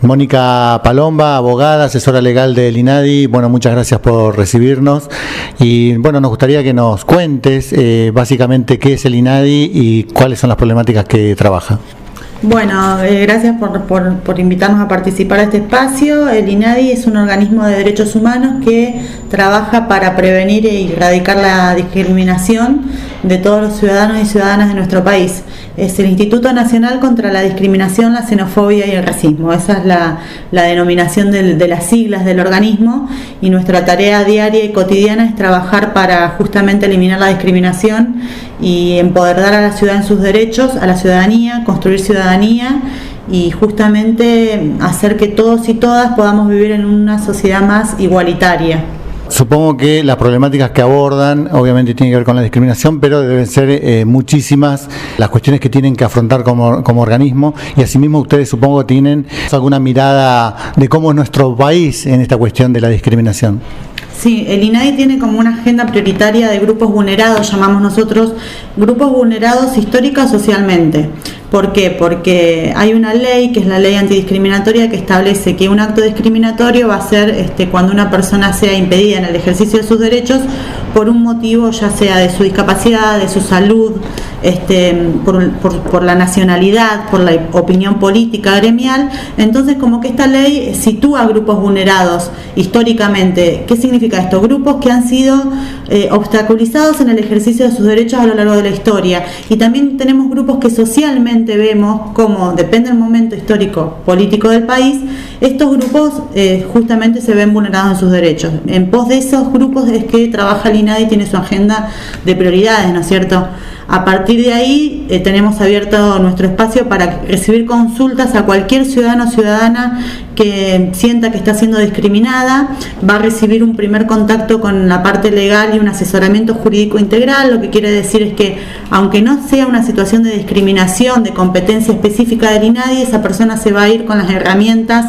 Mónica Palomba, abogada, asesora legal del INADI. Bueno, muchas gracias por recibirnos y bueno, nos gustaría que nos cuentes básicamente qué es el INADI y cuáles son las problemáticas que trabaja. Bueno, gracias por invitarnos a participar de este espacio. El INADI es un organismo de derechos humanos que trabaja para prevenir e erradicar la discriminación de todos los ciudadanos y ciudadanas de nuestro país. Es el Instituto Nacional contra la Discriminación, la Xenofobia y el Racismo. Esa es la denominación de las siglas del organismo, y nuestra tarea diaria y cotidiana es trabajar para justamente eliminar la discriminación y empoderar a la ciudad en sus derechos, a la ciudadanía, construir ciudadanía y justamente hacer que todos y todas podamos vivir en una sociedad más igualitaria. Supongo que las problemáticas que abordan obviamente tienen que ver con la discriminación, pero deben ser muchísimas las cuestiones que tienen que afrontar como organismo, y asimismo ustedes supongo que tienen alguna mirada de cómo es nuestro país en esta cuestión de la discriminación. Sí, el INADI tiene como una agenda prioritaria de grupos vulnerados, llamamos nosotros grupos vulnerados histórica o socialmente. ¿Por qué? Porque hay una ley, que es la ley antidiscriminatoria, que establece que un acto discriminatorio va a ser cuando una persona sea impedida en el ejercicio de sus derechos por un motivo, ya sea de su discapacidad, de su salud, por la nacionalidad, por la opinión política gremial. Entonces, como que esta ley sitúa grupos vulnerados históricamente. ¿Qué significa esto? Grupos que han sido obstaculizados en el ejercicio de sus derechos a lo largo de la historia. Y también tenemos grupos que socialmente vemos como, depende del momento histórico político del país, estos grupos justamente se ven vulnerados en sus derechos. En pos de esos grupos es que trabaja el INADI y tiene su agenda de prioridades, ¿no es cierto? A partir de ahí tenemos abierto nuestro espacio para recibir consultas a cualquier ciudadano o ciudadana que sienta que está siendo discriminada. Va a recibir un primer contacto con la parte legal y un asesoramiento jurídico integral. Lo que quiere decir es que, aunque no sea una situación de discriminación, de competencia específica del INADI, esa persona se va a ir con las herramientas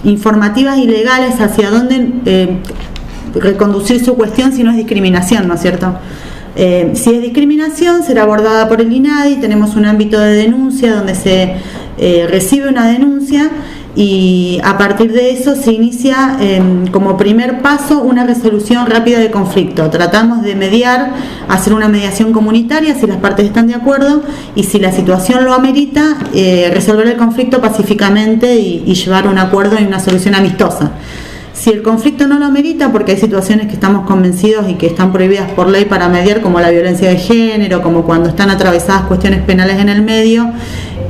informativas y legales hacia dónde reconducir su cuestión si no es discriminación, ¿no es cierto? Si es discriminación, será abordada por el INADI. Tenemos un ámbito de denuncia donde se recibe una denuncia y a partir de eso se inicia como primer paso una resolución rápida de conflicto. Tratamos de mediar, hacer una mediación comunitaria si las partes están de acuerdo, y si la situación lo amerita, resolver el conflicto pacíficamente y llevar a un acuerdo y una solución amistosa. Si el conflicto no lo amerita, porque hay situaciones que estamos convencidos y que están prohibidas por ley para mediar, como la violencia de género, como cuando están atravesadas cuestiones penales en el medio,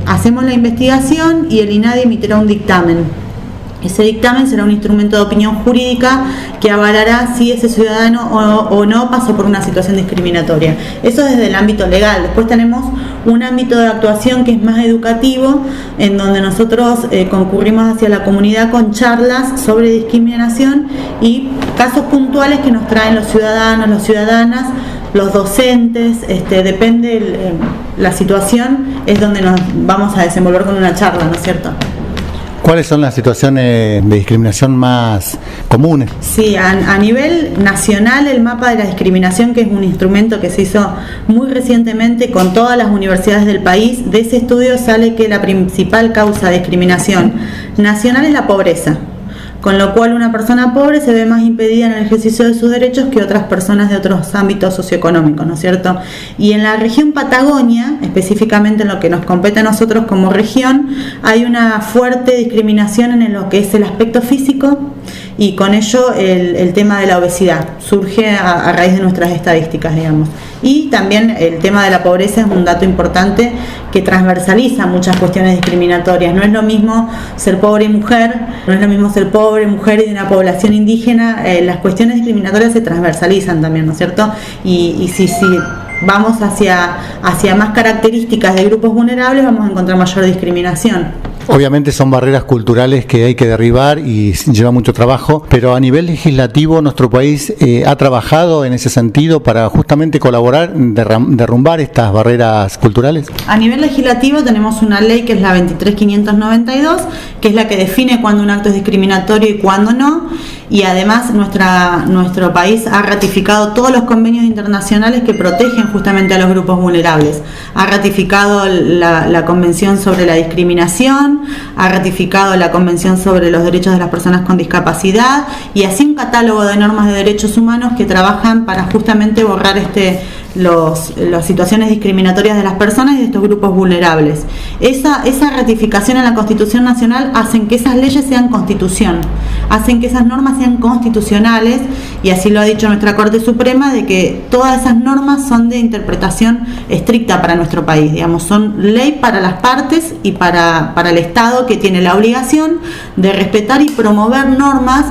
hacemos la investigación y el INADI emitirá un dictamen. Ese dictamen será un instrumento de opinión jurídica que avalará si ese ciudadano o no pasó por una situación discriminatoria. Eso desde el ámbito legal. Después tenemos un ámbito de actuación que es más educativo, en donde nosotros concurrimos hacia la comunidad con charlas sobre discriminación y casos puntuales que nos traen los ciudadanos, las ciudadanas, los docentes, depende la situación, es donde nos vamos a desenvolver con una charla, ¿no es cierto? ¿Cuáles son las situaciones de discriminación más comunes? Sí, a nivel nacional, el mapa de la discriminación, que es un instrumento que se hizo muy recientemente con todas las universidades del país, de ese estudio sale que la principal causa de discriminación nacional es la pobreza, con lo cual una persona pobre se ve más impedida en el ejercicio de sus derechos que otras personas de otros ámbitos socioeconómicos, ¿no es cierto? Y en la región Patagonia, específicamente en lo que nos compete a nosotros como región, hay una fuerte discriminación en lo que es el aspecto físico, y con ello el tema de la obesidad surge a raíz de nuestras estadísticas, digamos. Y también el tema de la pobreza es un dato importante que transversaliza muchas cuestiones discriminatorias. No es lo mismo ser pobre y mujer, no es lo mismo ser pobre, mujer y de una población indígena. Las cuestiones discriminatorias se transversalizan también, ¿no es cierto? Y si vamos hacia más características de grupos vulnerables, vamos a encontrar mayor discriminación. Obviamente son barreras culturales que hay que derribar y lleva mucho trabajo, pero a nivel legislativo nuestro país ha trabajado en ese sentido para justamente colaborar, derrumbar estas barreras culturales. A nivel legislativo tenemos una ley que es la 23.592, que es la que define cuándo un acto es discriminatorio y cuándo no, y además nuestro país ha ratificado todos los convenios internacionales que protegen justamente a los grupos vulnerables. Ha ratificado la Convención sobre la Discriminación, Constitución, ha ratificado la Convención sobre los Derechos de las Personas con Discapacidad y así un catálogo de normas de derechos humanos que trabajan para justamente borrar las situaciones discriminatorias de las personas y de estos grupos vulnerables. Esa ratificación en la Constitución Nacional hacen que esas leyes sean constitución, hacen que esas normas sean constitucionales, y así lo ha dicho nuestra Corte Suprema, de que todas esas normas son de interpretación estricta para nuestro país, digamos, son ley para las partes y para el Estado, que tiene la obligación de respetar y promover normas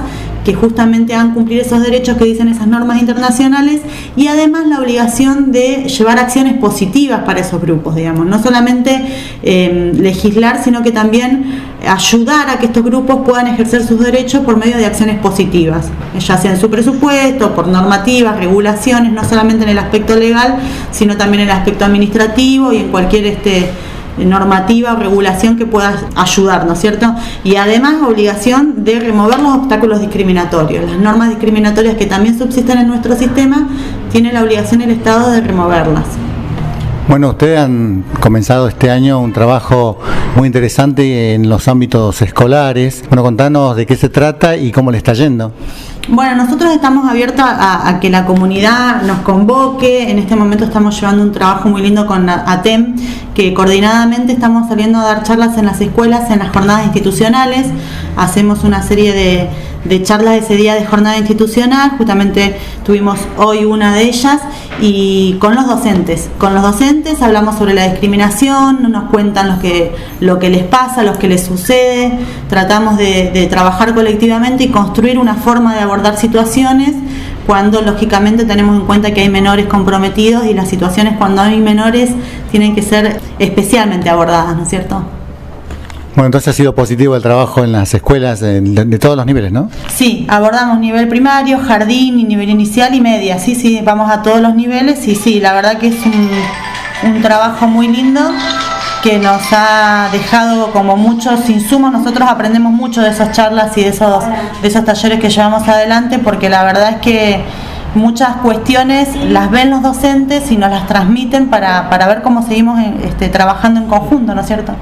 que justamente hagan cumplir esos derechos que dicen esas normas internacionales, y además la obligación de llevar acciones positivas para esos grupos, digamos, no solamente legislar, sino que también ayudar a que estos grupos puedan ejercer sus derechos por medio de acciones positivas, ya sea en su presupuesto, por normativas, regulaciones, no solamente en el aspecto legal, sino también en el aspecto administrativo y en cualquier normativa o regulación que pueda ayudar, ¿no es cierto? Y además obligación de remover los obstáculos discriminatorios. Las normas discriminatorias que también subsisten en nuestro sistema, tiene la obligación el Estado de removerlas. Bueno, ustedes han comenzado este año un trabajo muy interesante en los ámbitos escolares. Bueno, contanos de qué se trata y cómo le está yendo. Bueno, nosotros estamos abiertos a que la comunidad nos convoque. En este momento estamos llevando un trabajo muy lindo con ATEM, que coordinadamente estamos saliendo a dar charlas en las escuelas, en las jornadas institucionales. Hacemos una serie de charlas ese día de jornada institucional, justamente tuvimos hoy una de ellas, y con los docentes. Con los docentes hablamos sobre la discriminación, nos cuentan lo que les pasa, lo que les sucede, tratamos de trabajar colectivamente y construir una forma de abordar situaciones cuando lógicamente tenemos en cuenta que hay menores comprometidos, y las situaciones cuando hay menores tienen que ser especialmente abordadas, ¿no es cierto? Bueno, entonces ha sido positivo el trabajo en las escuelas de todos los niveles, ¿no? Sí, abordamos nivel primario, jardín y nivel inicial y media, sí, vamos a todos los niveles, y sí, la verdad que es un trabajo muy lindo que nos ha dejado como muchos insumos. Nosotros aprendemos mucho de esas charlas y de esos talleres que llevamos adelante, porque la verdad es que muchas cuestiones las ven los docentes y nos las transmiten para ver cómo seguimos trabajando en conjunto, ¿no es cierto?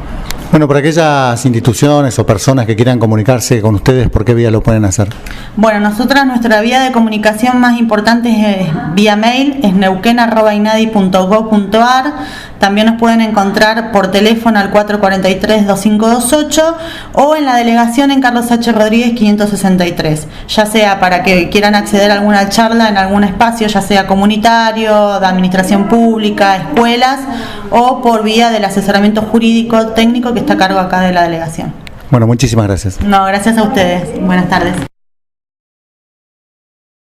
Bueno, para aquellas instituciones o personas que quieran comunicarse con ustedes, ¿por qué vía lo pueden hacer? Bueno, nuestra vía de comunicación más importante es vía mail, es neuquén@inadi.gov.ar. También nos pueden encontrar por teléfono al 443-2528 o en la delegación en Carlos H. Rodríguez 563, ya sea para que quieran acceder a alguna charla en algún espacio, ya sea comunitario, de administración pública, escuelas, o por vía del asesoramiento jurídico técnico que está a cargo acá de la delegación. Bueno, muchísimas gracias. No, gracias a ustedes. Buenas tardes.